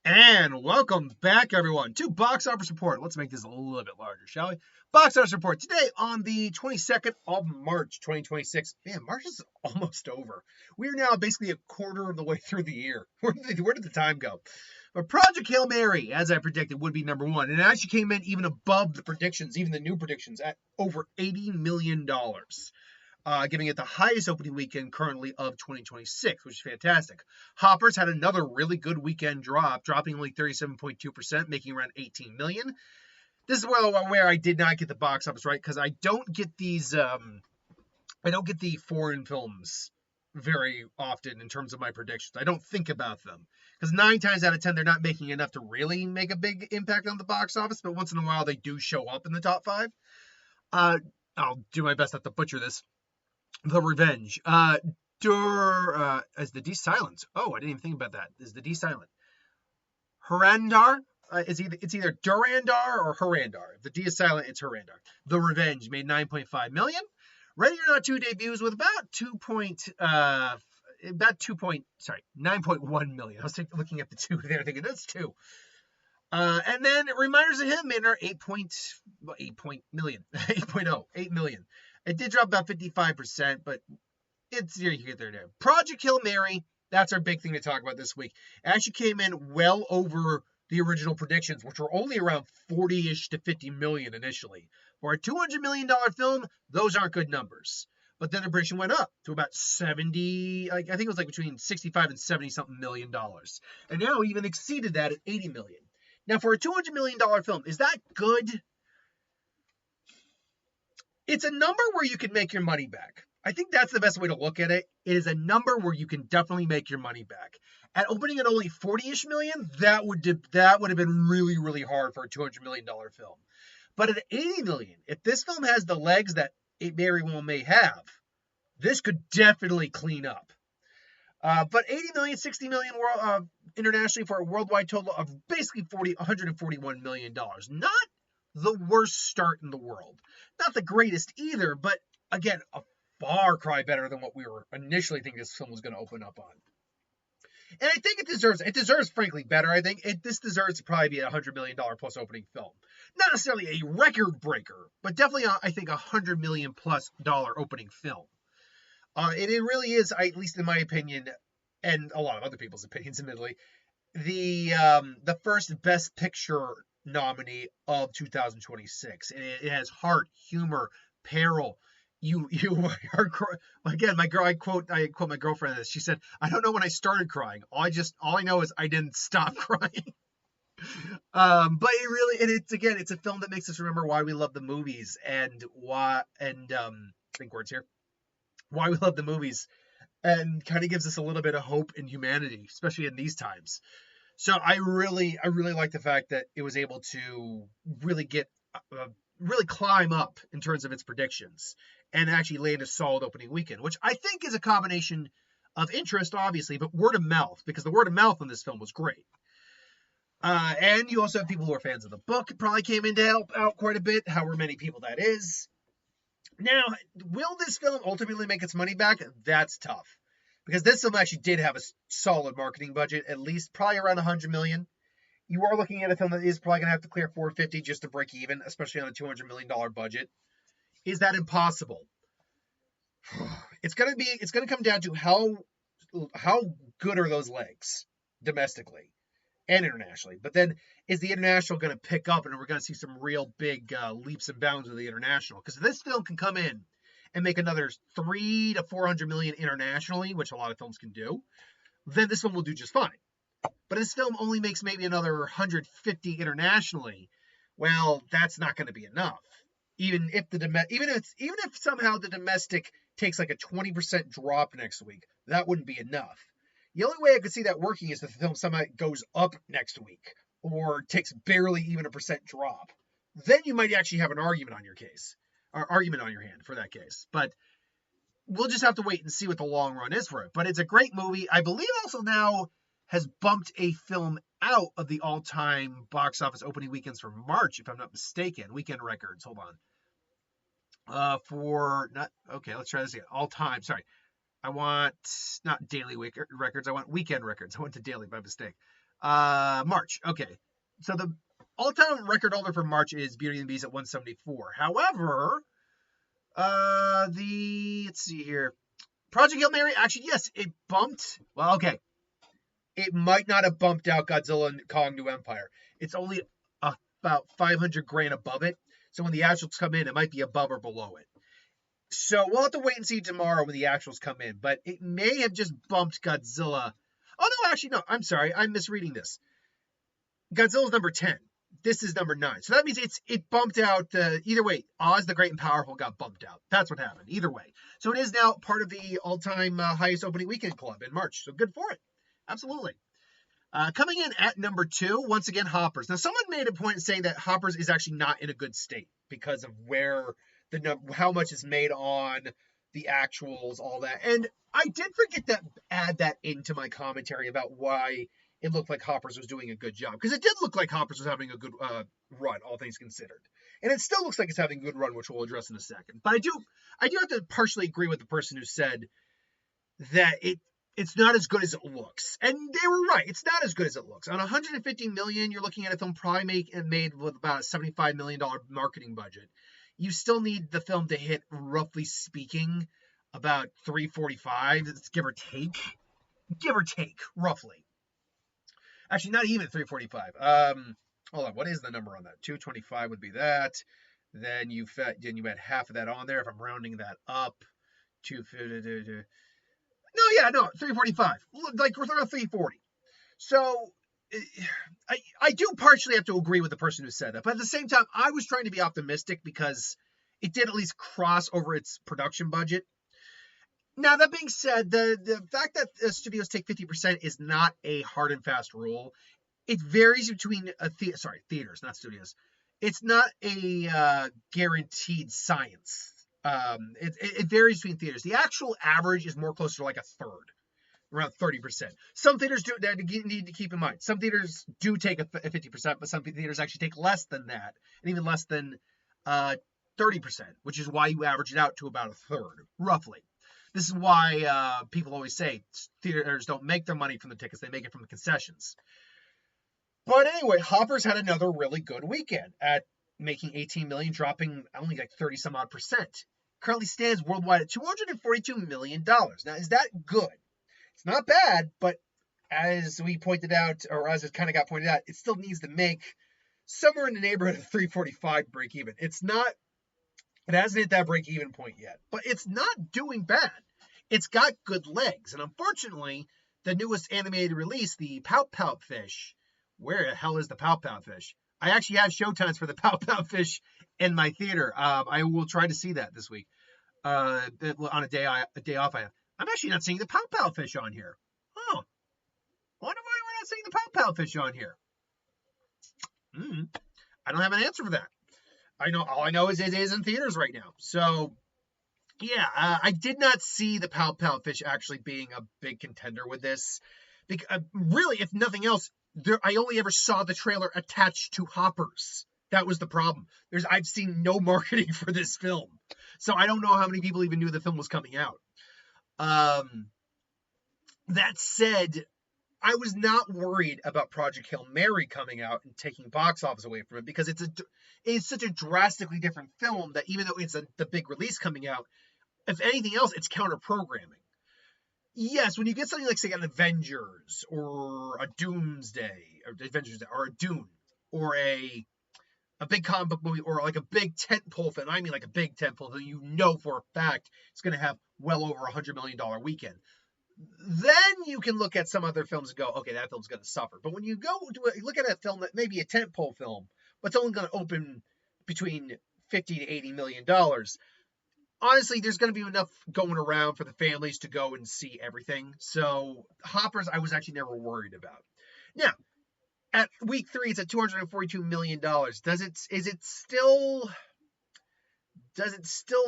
And welcome back, everyone, to Box Office Report. Let's make this a little bit larger, shall we? Box Office Report today on the 22nd of March, 2026. Man, March is almost over. We are now basically a quarter of the way through the year. Where did the time go? But Project Hail Mary, as I predicted, would be number one. And it actually came in even above the predictions, even the new predictions, at over $80 million. Giving it the highest opening weekend currently of 2026, which is fantastic. Hoppers had another really good weekend drop, dropping only 37.2%, making around 18 million. This is where I did not get the box office right because I don't get these. I don't get the foreign films very often in terms of my predictions. I don't think about them because 9 times out of 10 they're not making enough to really make a big impact on the box office. But once in a while they do show up in the top five. I'll do my best not to butcher this. The Revenge. Is the D silent? Oh, I didn't even think about that. Is the D silent? Harandar? It's either Durandar or Harandar. If the D is silent, it's Harandar. The Revenge made 9.5 million. Ready or Not 2 debuts with about 9.1 million. I was looking at the 2 there thinking that's 2. And then Reminders of Him made our 8 million. 8 million. It did drop about 55%, but it's you get there now. Project Hail Mary, that's our big thing to talk about this week. It actually came in well over the original predictions, which were only around 40-ish to 50 million initially. For a $200 million film, those aren't good numbers. But then the prediction went up to about 70, I think it was like between 65 and 70 something million dollars. And now we even exceeded that at 80 million. Now for a $200 million film, is that good? It's a number where you can make your money back. I think that's the best way to look at it. It is a number where you can definitely make your money back. At opening at only 40-ish million, that would have been really, really hard for a $200 million film. But at 80 million, if this film has the legs that Mary may have, this could definitely clean up. But 80 million, 60 million internationally for a worldwide total of basically $141 million. Not the worst start in the world. Not the greatest either, but again, a far cry better than what we were initially thinking this film was going to open up on. And I think it deserves frankly better. I think this deserves to probably be a $100 million plus opening film. Not necessarily a record breaker, but definitely I think a $100 million plus opening film. And it really is, at least in my opinion, and a lot of other people's opinions, admittedly, the first Best Picture nominee of 2026. It has heart, humor, peril. You are again. I quote my girlfriend this. She said, "I don't know when I started crying. All I know is I didn't stop crying." But it's a film that makes us remember why we love the movies and think words here. Why we love the movies and kind of gives us a little bit of hope in humanity, especially in these times. So I really like the fact that it was able to really really climb up in terms of its predictions and actually land a solid opening weekend, which I think is a combination of interest, obviously, but word of mouth, because the word of mouth on this film was great. And you also have people who are fans of the book. It probably came in to help out quite a bit, however many people that is. Now, will this film ultimately make its money back? That's tough. Because this film actually did have a solid marketing budget, at least probably around 100 million. You are looking at a film that is probably going to have to clear 450 just to break even, especially on a $200 million budget. Is that impossible? It's going to come down to how good are those legs domestically and internationally. But then is the international going to pick up and we're going to see some real big leaps and bounds with the international? Because this film can come in and make another 300 to 400 million internationally, which a lot of films can do, then this film will do just fine. But this film only makes maybe another 150 internationally. Well, that's not going to be enough. Even if somehow the domestic takes like a 20% drop next week, that wouldn't be enough. The only way I could see that working is if the film somehow goes up next week or takes barely even a percent drop. Then you might actually have an argument on your case. Or argument on your hand for that case. But we'll just have to wait and see what the long run is for it. But it's a great movie. I believe also now has bumped a film out of the all-time box office opening weekends for March, if I'm not mistaken. Weekend records. Hold on. Let's try this again. All-time. Sorry. I want not daily records. I want weekend records. I went to daily by mistake. March. Okay. So the all-time record holder for March is Beauty and the Beast at 174. However, let's see here. Project Hail Mary, actually, yes, it bumped. Well, okay. It might not have bumped out Godzilla and Kong New Empire. It's only about 500 grand above it. So when the actuals come in, it might be above or below it. So we'll have to wait and see tomorrow when the actuals come in. But it may have just bumped Godzilla. Oh, no, actually, no. I'm sorry. I'm misreading this. Godzilla's number 10. This is number 9. So that means it bumped out. Either way, Oz the Great and Powerful got bumped out. That's what happened. Either way. So it is now part of the all-time highest opening weekend club in March. So good for it. Absolutely. Coming in at number 2, once again, Hoppers. Now, someone made a point saying that Hoppers is actually not in a good state because of where how much is made on the actuals, all that. And I did forget to add that into my commentary about why it looked like Hoppers was doing a good job. Because it did look like Hoppers was having a good run, all things considered. And it still looks like it's having a good run, which we'll address in a second. But I do have to partially agree with the person who said that it's not as good as it looks. And they were right. It's not as good as it looks. On $150 million, you're looking at a film probably made with about a $75 million marketing budget. You still need the film to hit, roughly speaking, about 345, give or take. Give or take, roughly. Actually, not even 345. Hold on, what is the number on that? 225 would be that. Then you add half of that on there if I'm rounding that up. 250. No, 345. Like we're around 340. So I do partially have to agree with the person who said that, but at the same time, I was trying to be optimistic because it did at least cross over its production budget. Now, that being said, the fact that studios take 50% is not a hard and fast rule. It varies between theaters, not studios. It's not a guaranteed science. It varies between theaters. The actual average is more closer to like a third, around 30%. Some theaters do that you need to keep in mind. Some theaters do take a 50%, but some theaters actually take less than that, and even less than 30%, which is why you average it out to about a third, roughly. This is why people always say theaters don't make their money from the tickets; they make it from the concessions. But anyway, Hoppers had another really good weekend at making 18 million, dropping only like 30 some odd percent. Currently stands worldwide at $242 million. Now, is that good? It's not bad, but as we pointed out, or as it kind of got pointed out, it still needs to make somewhere in the neighborhood of 345 break even. It hasn't hit that break even point yet, but it's not doing bad. It's got good legs, and unfortunately, the newest animated release, the Pout Pout Fish. Where the hell is the Pout Pout Fish? I actually have showtimes for the Pout Pout Fish in my theater. I will try to see that this week. On a day off I have. I'm actually not seeing the Pout Pout Fish on here. Oh, I wonder why we're not seeing the Pout Pout Fish on here. I don't have an answer for that. All I know is it is in theaters right now. So, yeah, I did not see the Pout Pout Fish actually being a big contender with this. Because, really, if nothing else, I only ever saw the trailer attached to Hoppers. That was the problem. I've seen no marketing for this film. So I don't know how many people even knew the film was coming out. That said, I was not worried about Project Hail Mary coming out and taking box office away from it because it's such a drastically different film that even though it's the big release coming out, if anything else, it's counter-programming. Yes, when you get something like, say, an Avengers or a Doomsday, or a Dune, or a big comic book movie, or like a big tentpole film, I mean like a big tentpole film, you know for a fact it's going to have well over $100 million weekend. Then you can look at some other films and go, okay, that film's going to suffer. But when you look at a film that may be a tentpole film, but it's only going to open between $50 to $80 million, honestly, there's going to be enough going around for the families to go and see everything. So Hoppers, I was actually never worried about. Now, at week 3, it's at $242 million. Does it still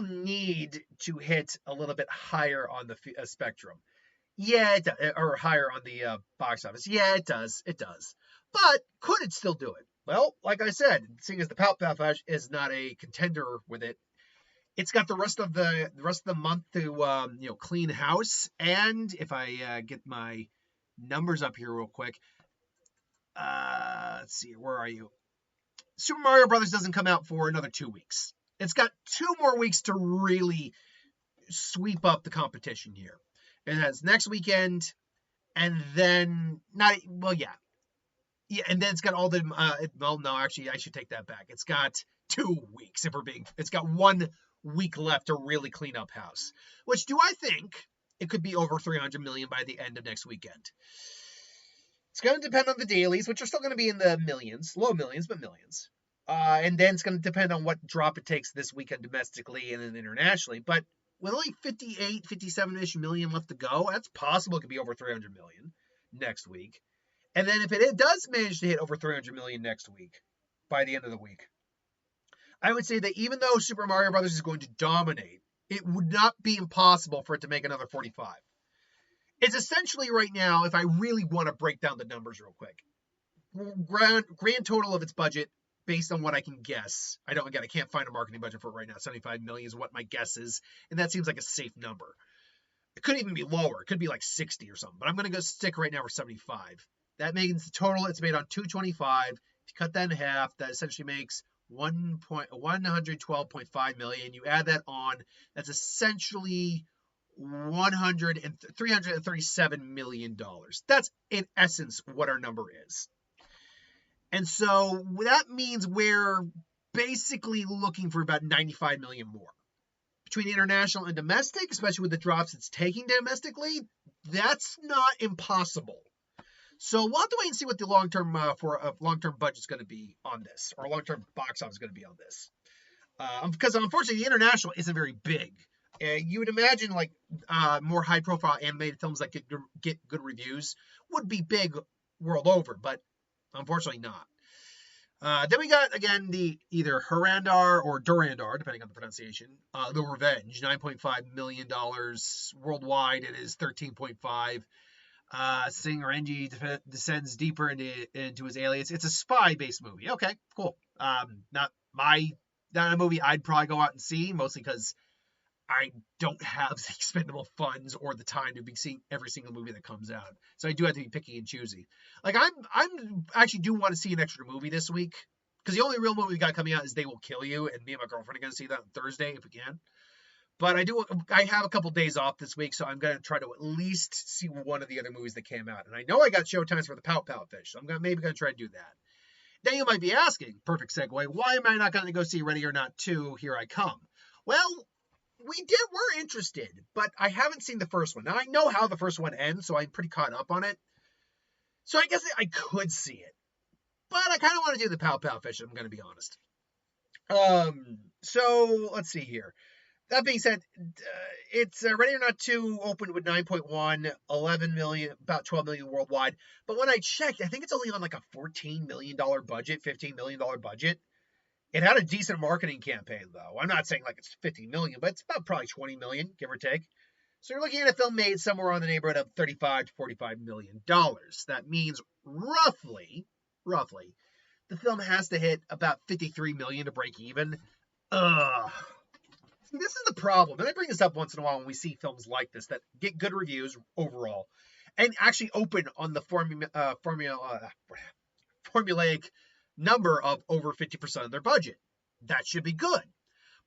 need to hit a little bit higher on the spectrum? Yeah, it does, or higher on the box office. Yeah, it does. It does. But could it still do it? Well, like I said, seeing as the Pout Pout Fish is not a contender with it, it's got the rest of the month to clean house. And if I get my numbers up here real quick, let's see, where are you? Super Mario Brothers doesn't come out for another 2 weeks. It's got 2 more weeks to really sweep up the competition here. It has next weekend, and then and then it's got all the well, no, actually, I should take that back. It's got 2 weeks it's got 1 week left to really clean up house. Which do I think it could be over 300 million by the end of next weekend? It's going to depend on the dailies, which are still going to be in the millions, low millions, but millions. And then it's going to depend on what drop it takes this weekend domestically and then internationally. But with only 58, 57-ish million left to go, that's possible it could be over 300 million next week. And then if it does manage to hit over 300 million next week, by the end of the week, I would say that even though Super Mario Brothers is going to dominate, it would not be impossible for it to make another 45. It's essentially right now, if I really want to break down the numbers real quick, grand total of its budget, based on what I can guess. I can't find a marketing budget for it right now. 75 million is what my guess is, and that seems like a safe number. It could even be lower. It could be like 60 or something, but I'm going to go stick right now for 75. That means the total it's made on 225. If you cut that in half, that essentially makes 112.5 million. You add that on, that's essentially $337 million. That's in essence what our number is. And so that means we're basically looking for about 95 million more. Between international and domestic, especially with the drops it's taking domestically, that's not impossible. So we'll have to wait and see what the long-term budget is going to be on this, or long-term box office is going to be on this. Because unfortunately, the international isn't very big. You would imagine like more high-profile animated films that get good reviews would be big world over, but unfortunately not. Then we got, again, the either Durandar or Durandar, depending on the pronunciation. The Revenge, $9.5 million. Worldwide, it is 13.5. Singer Renji descends deeper into his alias. It's a spy-based movie. Okay, cool. Not a movie I'd probably go out and see, mostly because I don't have the expendable funds or the time to be seeing every single movie that comes out. So I do have to be picky and choosy. Like I'm actually do want to see an extra movie this week, because the only real movie we got coming out is They Will Kill You, and me and my girlfriend are going to see that on Thursday if we can. But I have a couple days off this week, so I'm going to try to at least see one of the other movies that came out. And I know I got showtimes for the Pout Pout Fish, so I'm maybe going to try to do that. Then you might be asking, perfect segue, why am I not going to go see Ready or Not 2, Here I Come? Well, we're interested, but I haven't seen the first one. Now, I know how the first one ends, so I'm pretty caught up on it. So I guess I could see it. But I kind of want to do the Pout Pout Fish, I'm going to be honest. So, let's see here. That being said, it's Ready or Not 2 opened with 9.1, 11 million, about 12 million worldwide. But when I checked, I think it's only on like a $14 million budget, $15 million budget. It had a decent marketing campaign, though. I'm not saying like it's 50 million, but it's about probably 20 million, give or take. So you're looking at a film made somewhere on the neighborhood of $35 to $45 million. That means roughly, the film has to hit about 53 million to break even. This is the problem, and I bring this up once in a while when we see films like this that get good reviews overall and actually open on the formulaic number of over 50% of their budget. That should be good.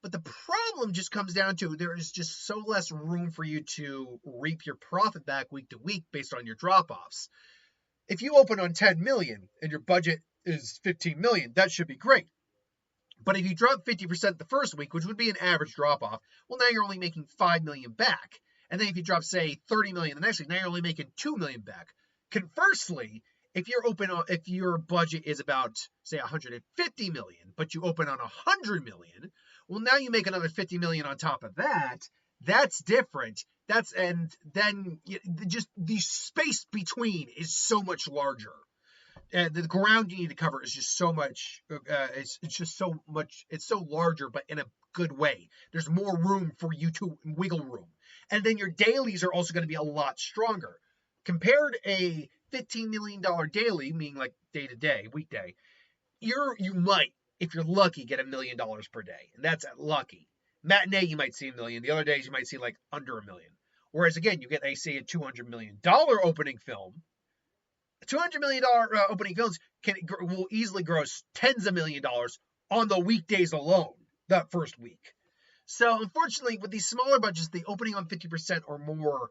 But the problem just comes down to there is just so less room for you to reap your profit back week to week based on your drop-offs. If you open on 10 million and your budget is 15 million, that should be great. But if you drop 50% the first week, which would be an average drop-off, well, now you're only making 5 million back. And then if you drop, say, 30 million the next week, now you're only making 2 million back. Conversely, if your budget is about, say, 150 million, but you open on 100 million, well, now you make another 50 million on top of that. That's different. And then just the space between is so much larger. The ground you need to cover is just so much. It's so larger, but in a good way. There's more room for you to wiggle room, and then your dailies are also going to be a lot stronger. Compared a $15 million daily, meaning like day to day, weekday, you might, if you're lucky, get $1 million per day, and that's lucky. Matinee, you might see $1 million. The other days, you might see like under $1 million. Whereas again, you get a $200 million opening film. $200 million opening films, will easily gross tens of $millions on the weekdays alone that first week. So unfortunately, with these smaller budgets, the opening on 50% or more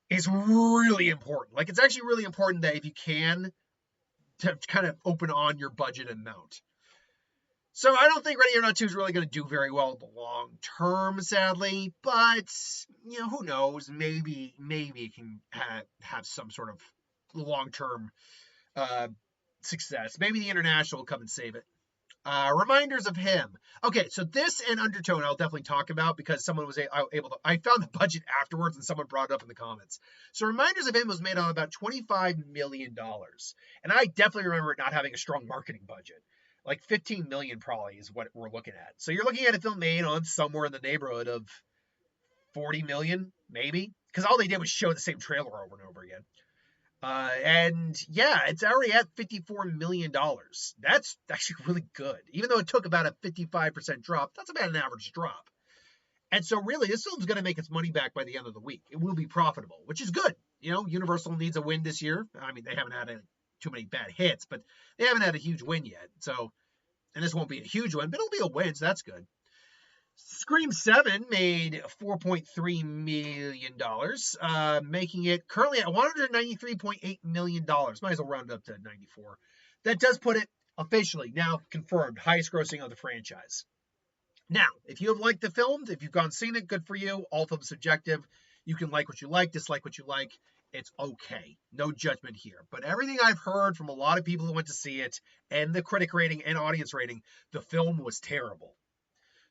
is really important. Like, it's actually really important that if you can, to kind of open on your budget amount. So I don't think Ready or Not 2 is really going to do very well in the long term, sadly. But, who knows? Maybe it can have some sort of long-term success. Maybe the International will come and save it. Reminders of Him. Okay, so this and Undertow I'll definitely talk about because someone was able to. I found the budget afterwards and someone brought it up in the comments. So Reminders of Him was made on about $25 million. And I definitely remember it not having a strong marketing budget. Like 15 million probably is what we're looking at. So you're looking at a film made on somewhere in the neighborhood of 40 million, maybe. Because all they did was show the same trailer over and over again. And yeah, it's already at $54 million. That's actually really good. Even though it took about a 55% drop, that's about an average drop. And so really, this film's going to make its money back by the end of the week. It will be profitable, which is good. Universal needs a win this year. I mean, they haven't had too many bad hits, but they haven't had a huge win yet. So, and this won't be a huge win, but it'll be a win, so that's good. Scream 7 made $4.3 million, making it currently at $193.8 million. Might as well round it up to 94. That does put it officially, now confirmed, highest grossing of the franchise. Now, if you have liked the film, if you've gone seen it, good for you. All films subjective. You can like what you like, dislike what you like. It's okay. No judgment here. But everything I've heard from a lot of people who went to see it, and the critic rating and audience rating, the film was terrible.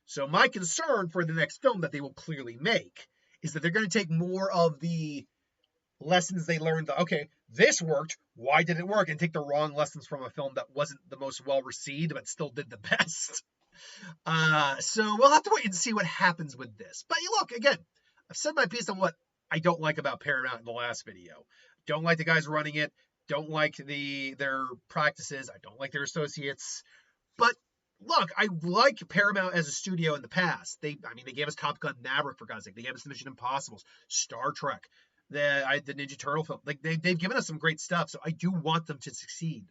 So my concern for the next film that they will clearly make is that they're going to take more of the lessons they learned. Okay, this worked. Why did it work? And take the wrong lessons from a film that wasn't the most well received, but still did the best. So we'll have to wait and see what happens with this. But look, again, I've said my piece on what I don't like about Paramount in the last video. Don't like the guys running it. Don't like their practices. I don't like their associates. But look, I like Paramount as a studio in the past. They gave us Top Gun Maverick, for God's sake. They gave us the Mission Impossibles, Star Trek, the Ninja Turtle film. Like, they've given us some great stuff, so I do want them to succeed.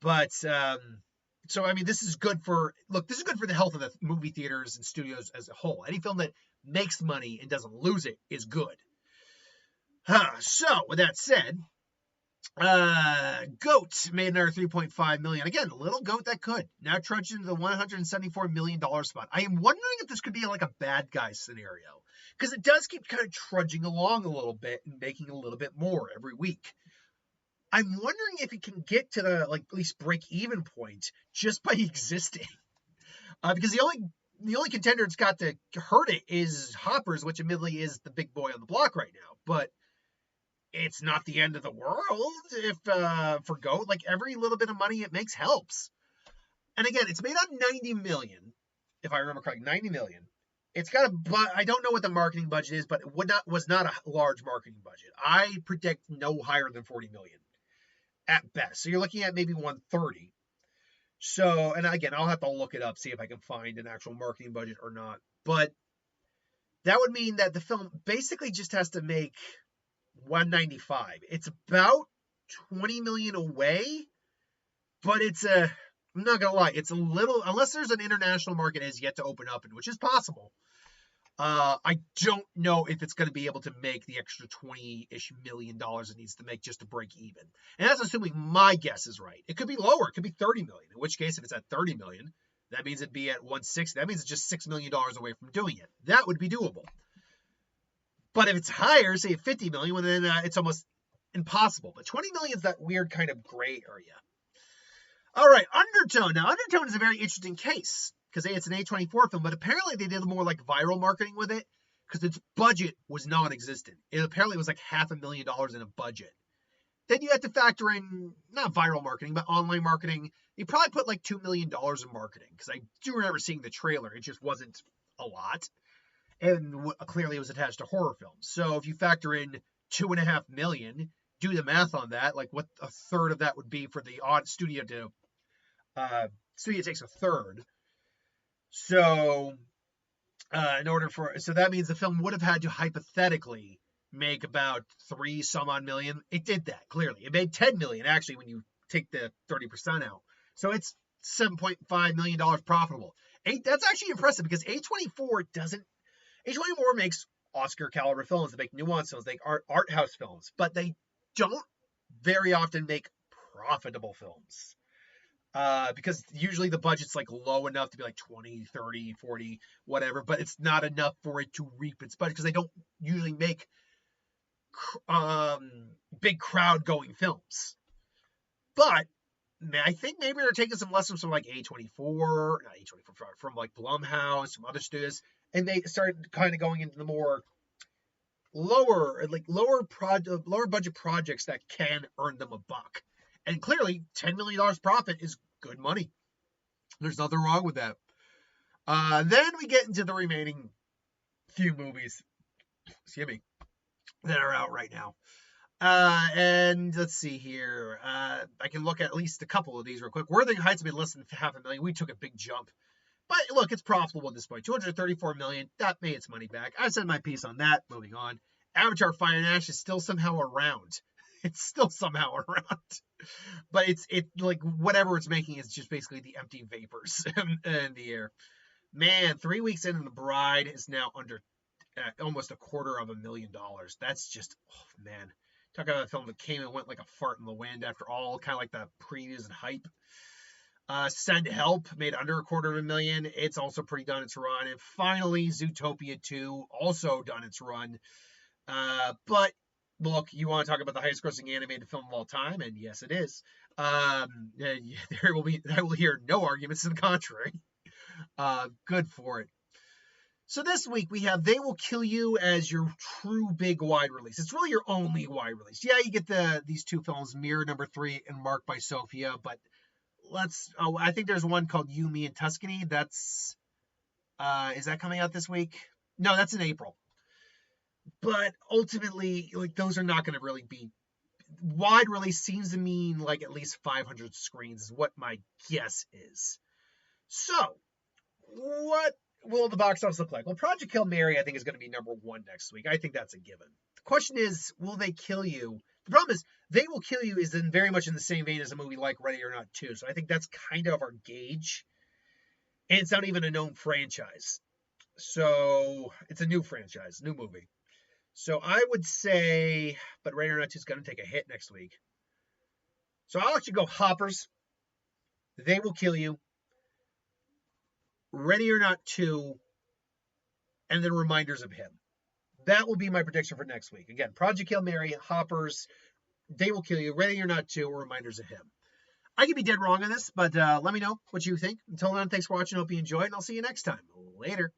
But this is good for the health of the movie theaters and studios as a whole. Any film that makes money and doesn't lose it is good. So with that said, Goat made another $3.5 million. Again, a little Goat that could now trudge into the $174 million spot. I am wondering if this could be like a bad guy scenario, because it does keep kind of trudging along a little bit and making a little bit more every week. I'm wondering if it can get to the at least break even point just by existing, because the only contender it's got to hurt it is Hoppers, which admittedly is the big boy on the block right now, but it's not the end of the world if for Goat. Like, every little bit of money it makes helps. And again, it's made on 90 million, if I remember correctly, 90 million. It's got I don't know what the marketing budget is, but it was not a large marketing budget. I predict no higher than 40 million at best. So you're looking at maybe 130. So, and again, I'll have to look it up, see if I can find an actual marketing budget or not. But that would mean that the film basically just has to make 195. It's about 20 million away, but I'm not gonna lie, it's a little, unless there's an international market has yet to open up, which is possible. I don't know if it's going to be able to make the extra $20-ish million it needs to make just to break even. And that's assuming my guess is right. It could be lower. It could be 30 million. In which case, if it's at 30 million, that means it'd be at 160. That means it's just $6 million away from doing it. That would be doable. But if it's higher, say at 50 million, well, then it's almost impossible. But 20 million is that weird kind of gray area. All right, Undertow. Now, Undertow is a very interesting case because it's an A24 film, but apparently they did more like viral marketing with it because its budget was non-existent. It apparently was like $500,000 in a budget. Then you have to factor in, not viral marketing, but online marketing. You probably put like $2 million in marketing, because I do remember seeing the trailer. It just wasn't a lot. And clearly it was attached to horror films. So if you factor in $2.5 million, do the math on that, like what a third of that would be for the odd studio to, studio takes a third. So so that means the film would have had to hypothetically make about 3 some odd million. It did that, clearly. It made 10 million, actually, when you take the 30% out. So it's $7.5 million profitable. That's actually impressive because A24 makes Oscar caliber films. They make nuanced films, they make art house films, but they don't very often make profitable films. Because usually the budget's like low enough to be like 20, 30, 40, whatever, but it's not enough for it to reap its budget because they don't usually make big crowd going films. But I think maybe they're taking some lessons from like from like Blumhouse, some other studios, and they started kind of going into the more lower budget projects that can earn them a buck. And clearly, $10 million profit is good money. There's nothing wrong with that. Then we get into the remaining few movies, that are out right now. And let's see here. I can look at least a couple of these real quick. Wuthering Heights have been less than $500,000. We took a big jump. But look, it's profitable at this point. $234 million. That made its money back. I said my piece on that. Moving on. Avatar Fire and Ash is still somehow around. It's still somehow around. But it's like whatever it's making is just basically the empty vapors in the air. Man, 3 weeks in and The Bride is now under almost $250,000. That's just, oh man. Talk about a film that came and went like a fart in the wind after all, kind of like the previews and hype. Send Help made under $250,000. It's also pretty done its run. And finally, Zootopia 2 also done its run. But look, you want to talk about the highest grossing animated film of all time, and yes, it is. I will hear no arguments to the contrary. Good for it. So this week we have They Will Kill You as your true big wide release. It's really your only wide release. Yeah, you get these two films, Mirror Number 3 and Marked by Sophia, but I think there's one called You, Me, and Tuscany. Is that coming out this week? No, that's in April. But ultimately, like, those are not going to really be wide release. Seems to mean like at least 500 screens is what my guess is. So what will the box office look like? Well, Project Hail Mary, I think, is going to be number 1 next week. I think that's a given. The question is, will they kill you? The problem is, They Will Kill You is very much in the same vein as a movie like Ready or Not 2. So I think that's kind of our gauge. And it's not even a known franchise. So it's a new franchise, new movie. So I would say, but Ready or Not 2 is going to take a hit next week. So I'll let you go Hoppers, They Will Kill You, Ready or Not 2, and then Reminders of Him. That will be my prediction for next week. Again, Project Hail Mary, Hoppers, They Will Kill You, Ready or Not 2, or Reminders of Him. I could be dead wrong on this, but let me know what you think. Until then, thanks for watching. Hope you enjoyed, and I'll see you next time. Later.